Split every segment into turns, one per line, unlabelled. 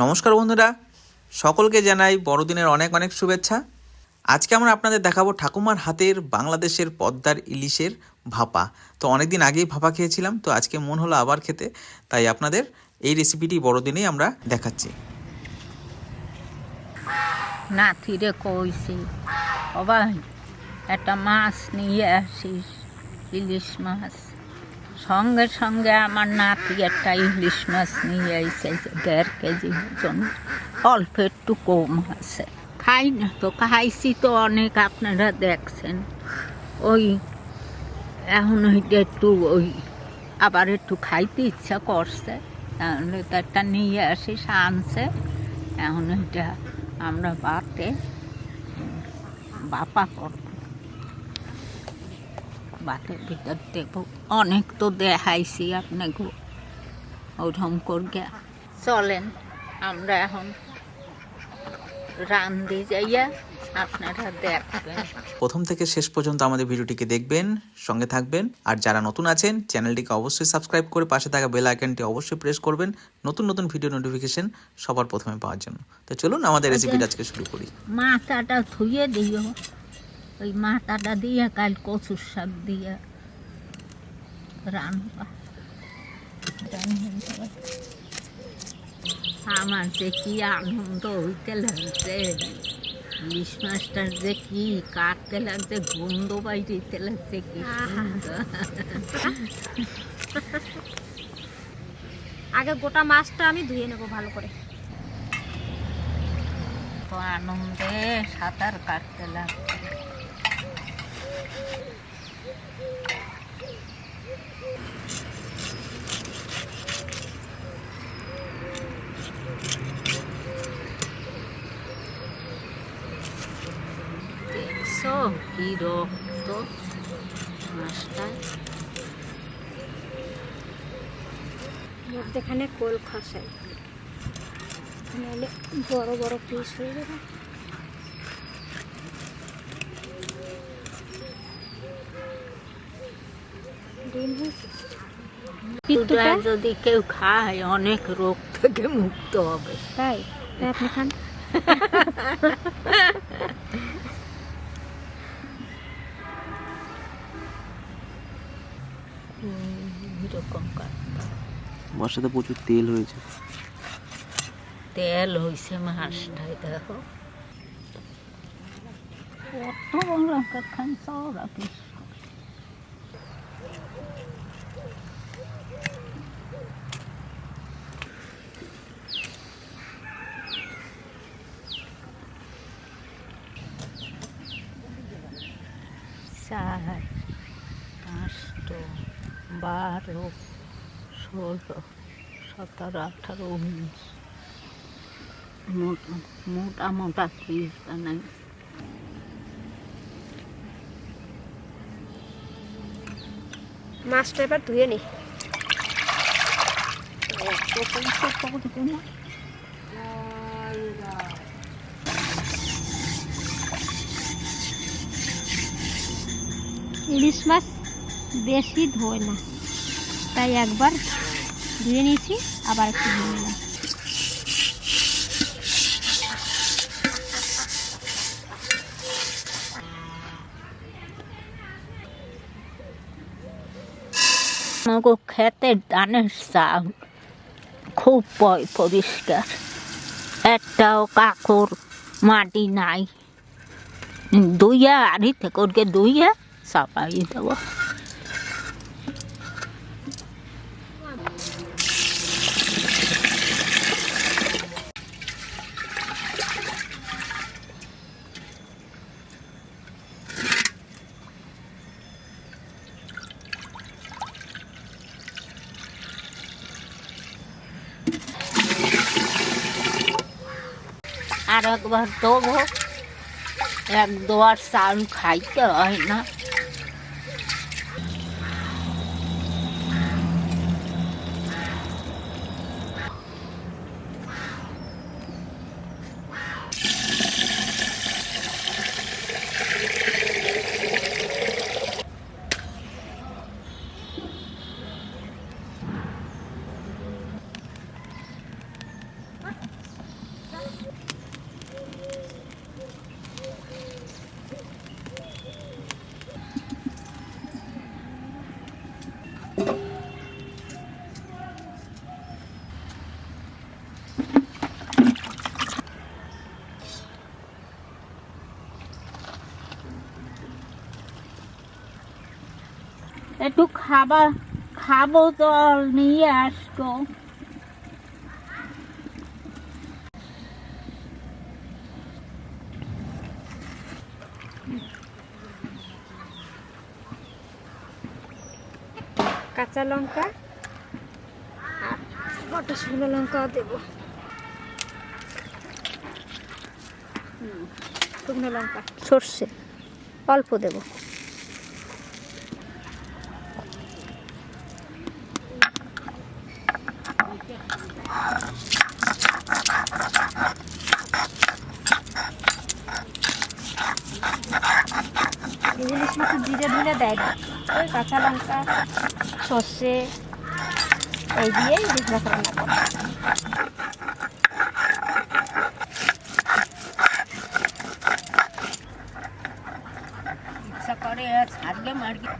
নমস্কার বন্ধুরা, সকলকে জানাই বড়দিনের অনেক অনেক শুভেচ্ছা। আজকে আমরা আপনাদের দেখাবো ঠাকুমার হাতের বাংলাদেশের পদ্মার ইলিশের ভাপা। তো অনেকদিন আগেই ভাপা খেয়েছিলাম, তো আজকে মন হলো আবার খেতে, তাই আপনাদের এই রেসিপিটি বড়দিনেই আমরা দেখাচ্ছি।
নাতিরে কইছি সবাই একটা মাছ নিয়ে আসিস, ইলিশ মাছ। সঙ্গে সঙ্গে আমার নাতি একটা ইলিশ মাছ নিয়ে এসে 1.5 কেজি ওজন, অল্প একটু কম আছে। খাই না তো, খাইছি তো অনেক, আপনারা দেখছেন। ওই এখন ওইটা একটু আবার একটু খাইতে ইচ্ছা করছে, তাহলে তো একটা নিয়ে আসিস আনছে। এখন ওইটা আমরা বাপা করব, ভাতের ভিতর দেব। অনেক তো দেখাইছি আপনাকে ওরকম করে। চলেন আমরা এখন রান্ধি যাইয়া, আপনারা দেখবেন।
প্রথম থেকে শেষ পর্যন্ত আমাদের ভিডিওটিকে দেখবেন, সঙ্গে থাকবেন। আর যারা নতুন আছেন চ্যানেলটিকে অবশ্যই সাবস্ক্রাইব করে পাশে থাকা বেল আইকনটি অবশ্যই প্রেস করবেন, নতুন নতুন ভিডিও নোটিফিকেশন সবার প্রথমে পাওয়ার জন্য। তো চলুন আমাদের রেসিপিটা আজকে শুরু করি।
মাথাটা ধুয়ে দিও, ওই মাথাটা দিয়ে কাল কচুর শাক দিয়ে রান্না। আমার যে কি আনন্দ হইতে লাগছে, ইলিশ মাছটার যে কি কাটতে লাগছে, গন্ধ বাইরিতে লাগছে, কি
আগে গোটা মাছটা আমি ধুয়ে নেব ভালো করে।
তো আনন্দে সাঁতার কাটতে লাগছে। দেখছো কি রক্ত মাছটা,
মধ্যেখানে কোল খসাই, নাহলে বড় বড় পিস হয়ে যাবে।
পিঠটা যদি কেউ খায় অনেক রোগ থেকে মুক্ত হবে।
তাই আপনি খান।
এরকম কাটতে
বর্ষাতে প্রচুর তেল হয়েছে,
তেল হয়েছে মাছটাই। দেখো কত বড় খান চওড়া পিস। চার 5 12 16 17 18 19 মোটা মোটা পিস বানাই।
মাছটা এবার ধুয়ে নি। ইলিশ মাছ বেশি ধোয় না, তাই একবার ধুয়ে নিয়েছি, আবার একটু ধুয়ে নিলাম।
আমাকে খেতে ধানের চাল খুব পরিষ্কার, একটাও কাকড় মাটি নাই। ধুইয়া আড়িতে করে ধুইয়া চাপাই দেবো। আর একবার দেবো, 1-2 চাল খাইতে হয় না। একটু খাবো জল নিয়ে আসবো।
কাঁচা লঙ্কা আর গোটা শুকনো লঙ্কাও দেবো। শুকনো লঙ্কা সর্ষে অল্প দেবো। ইলিশ মাছ জিরে ধুলে দেয় না, ওই কাঁচা লঙ্কা সর্ষে এই দিয়ে ইলিশ মাছ রান্না করে।
ইচ্ছা করে ছাড়বে মার্গে।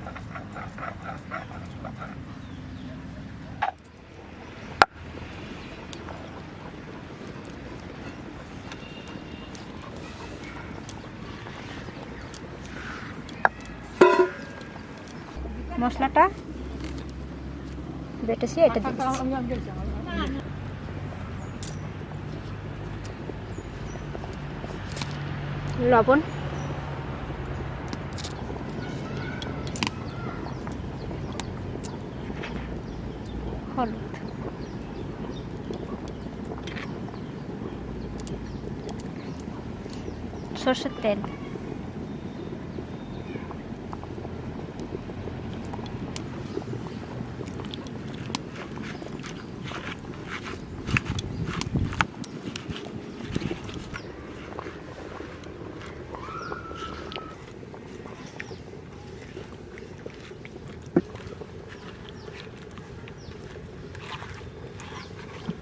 মশলাটা বেটেছি, এটা দিয়ে লবণ, হলুদ, সরষের তেল,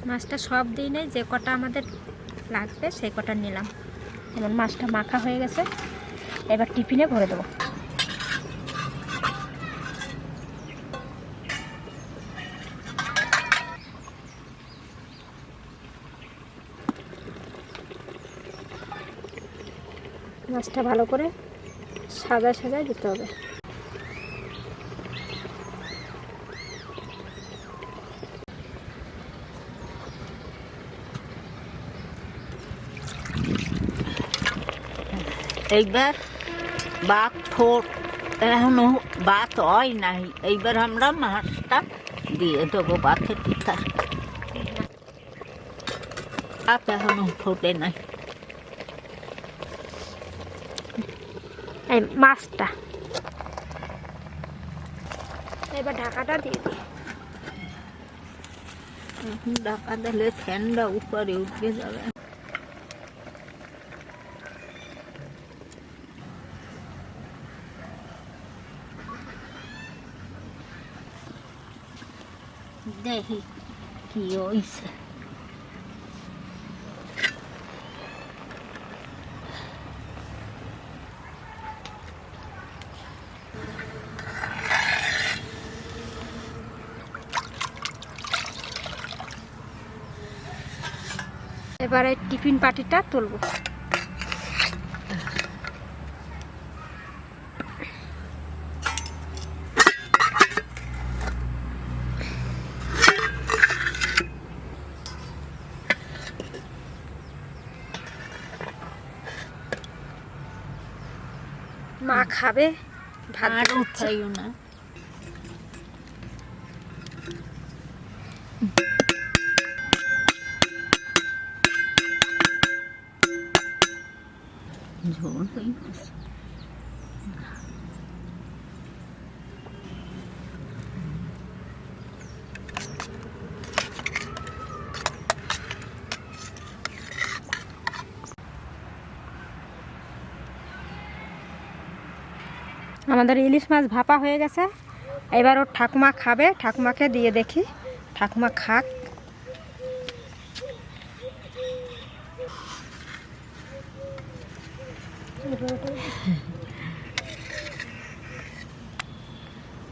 মাছটা সব দিই নেই, যে কটা আমাদের লাগবে সেই কটা নিলাম। যেমন মাছটা মাখা হয়ে গেছে, এবার টিফিনে ভরে দেবো। মাছটা ভালো করে সাজায় সাজায় দিতে হবে।
এইবার বাত ফোট এখনো বাত হয় নাই, এইবার আমরা মাছটা দিয়ে দেবো বাতের ভিতর। বাত এখনো ফোটে নাই।
এই মাছটা এবার ঢাকাটা দিয়ে দিই।
ঢাকা দিলে ঠান্ডা উপরে উঠে যাবে। দেখি কি হইছে।
এবারে টিফিন পাটিটা তুলবো। মা খাবে, ভাত
আর
দিচ্ছে।
উঠাইও না। ঝোল হয়ে গেছে।
আমাদের ইলিশ মাছ ভাপা হয়ে গেছে, এবার ওর ঠাকুমা খাবে, ঠাকুমাকে দিয়ে দেখি, ঠাকুমা খাক।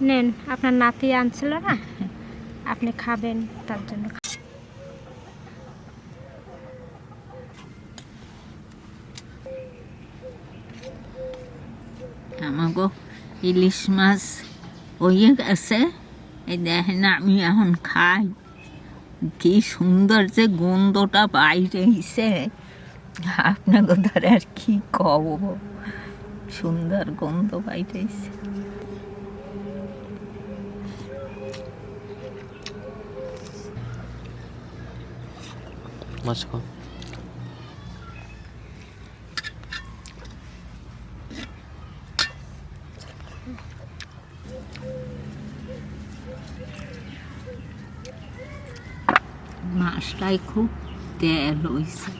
নেন, আপনার নাতি আনছিল না, আপনি খাবেন তার জন্য।
আমাগো ইলিশ মাছ হয়ে গেছে। এই দেখেন আমি এখন খাই, কি সুন্দর যে গন্ধটা বাইরে এসে, আপনাকে ধরে আর কি কব, সুন্দর গন্ধ বাইরে এসে।
মাছ খাও।
মাছটাই খুব তেল হয়েছে,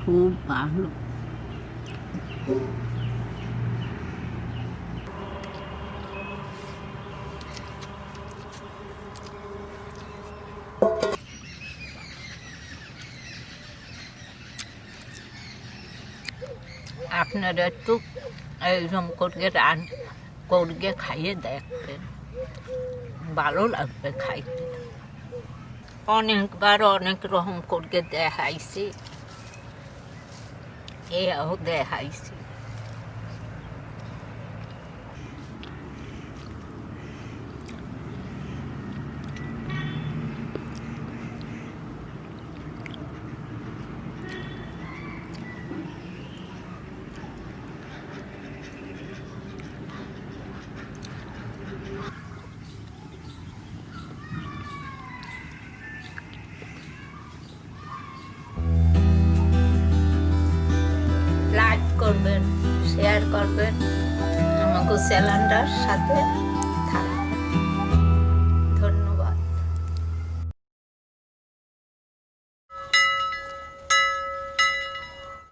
খুব ভালো। আপনারা একটু এইরকম করে করে খাইয়ে দেখবেন, ভালো লাগবে খাইতে। অনেকবার অনেক রকম করে দেখাইছি, এও দেখাইছি। লাইক করবেন, শেয়ার করবেন আমাকে চ্যানেলটার সাথে।